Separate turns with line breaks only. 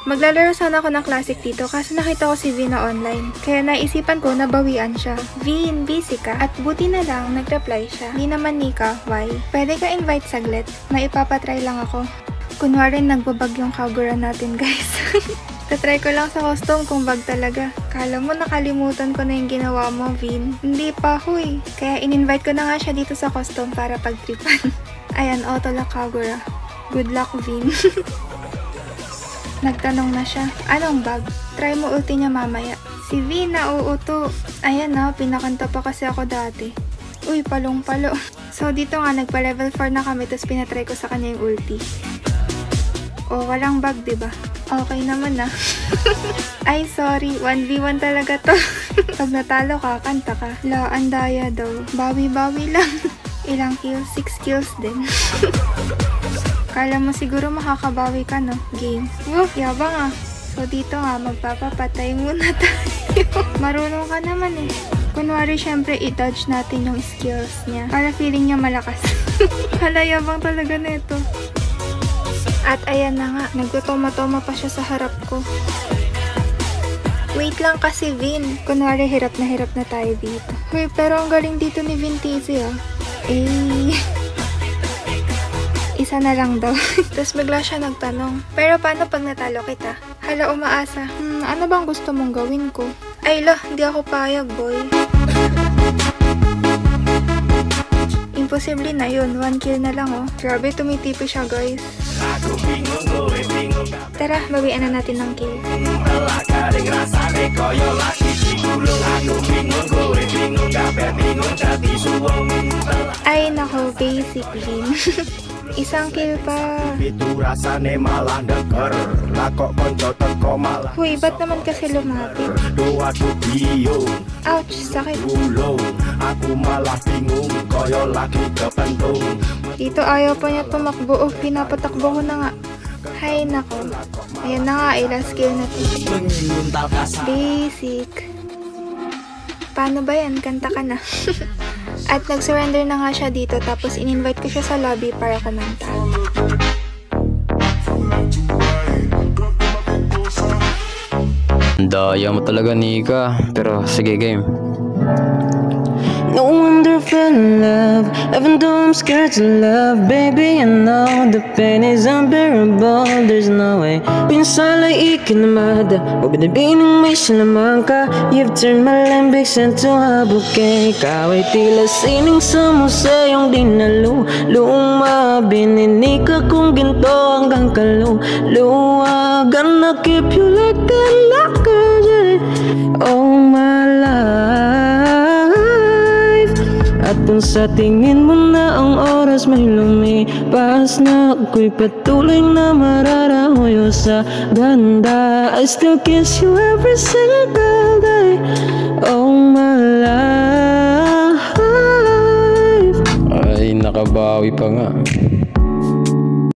Maglalaro sana ako ng classic dito kaso nakita ko si Vin na online. Kaya naisipan ko na bawian siya. Vin, busy ka? At buti na lang nag-reply siya. Di naman Nika, why? Pwede ka invite saglit? May ipapatry lang ako. Kunwari nagbabag yung Kagura natin guys. Tatry ko lang sa costume kung bag talaga. Kala mo nakalimutan ko na yung ginawa mo, Vin. Hindi pa ako eh. Kaya in-invite ko na nga siya dito sa costume para pagtripan. Ayan, auto la Kagura. Good luck, Vin. Nagtanong na siya, anong bag? Try mo ulti niya mamaya. Si Vin na uuto. Ayan na, pinakanta pa kasi ako dati. Uy, palong-palo. So dito nga, nagpa-level 4 na kami tapos pinatry ko sa kanya yung ulti. Oh, walang bag, diba? Okay naman na. Ay, sorry. 1v1 talaga to. Pag natalo ka, kanta ka. La, andaya daw. Bawi-bawi lang. Ilang kills? 6 kills din. Kala mo siguro makakabawi ka, no? Game. Woo, yabang ah. So, dito nga, magpapapatay muna tayo. Marunong ka naman eh. Kunwari, syempre, i-dodge natin yung skills niya. Para feeling niya malakas. Hala, yabang talaga nito. At ayan na nga, nagtutoma-toma pa siya sa harap ko. Wait lang kasi, Vin. Kunwari, hirap na tayo dito. Uy, pero ang galing dito ni Vin TZ ah. Eh... Isa na lang daw. Tapos bigla siya nagtanong, pero paano pag natalo kita? Hala, umaasa. Ano bang gusto mong gawin ko? Ay lah, hindi ako payag, boy. Imposible na yun. 1 kill na lang, oh. Grabe, tumitipi siya, guys. Tara, bawian na natin ng kill. Ay, nako, basic Vin. Isang kill pa. Huy, ba't naman kasi lumapit? Ouch, sakit. Dito ayaw pa niya tumakbo. Oh, pinapatakbo ko na nga. Hay nako. Ayan na nga, last kill na to. Basic. Paano ba yan? Kanta ka na. At nag-surrender na nga siya dito tapos in-invite ko siya sa lobby para kumanta.
Daya mo talaga, Nika. Pero sige, game.
No wonder I fell in love, even though I'm scared to love. Baby, I know the pain is unbearable. There's no way pinsala'y ikinamada o binibining may sinamang ka. You've turned my lambics into a bouquet. Ikaw ay tila sining sa museyong dinaluluwa. Bininika kong ginto hanggang kaluluwa. Gonna keep you like that, like a J. Oh my life. At kung sa tingin mo na ang oras may lumipas na, ako'y patuloy na mararahoyo sa ganda. I still kiss you every single day. Oh my life.
Ay, nakabawi pa nga.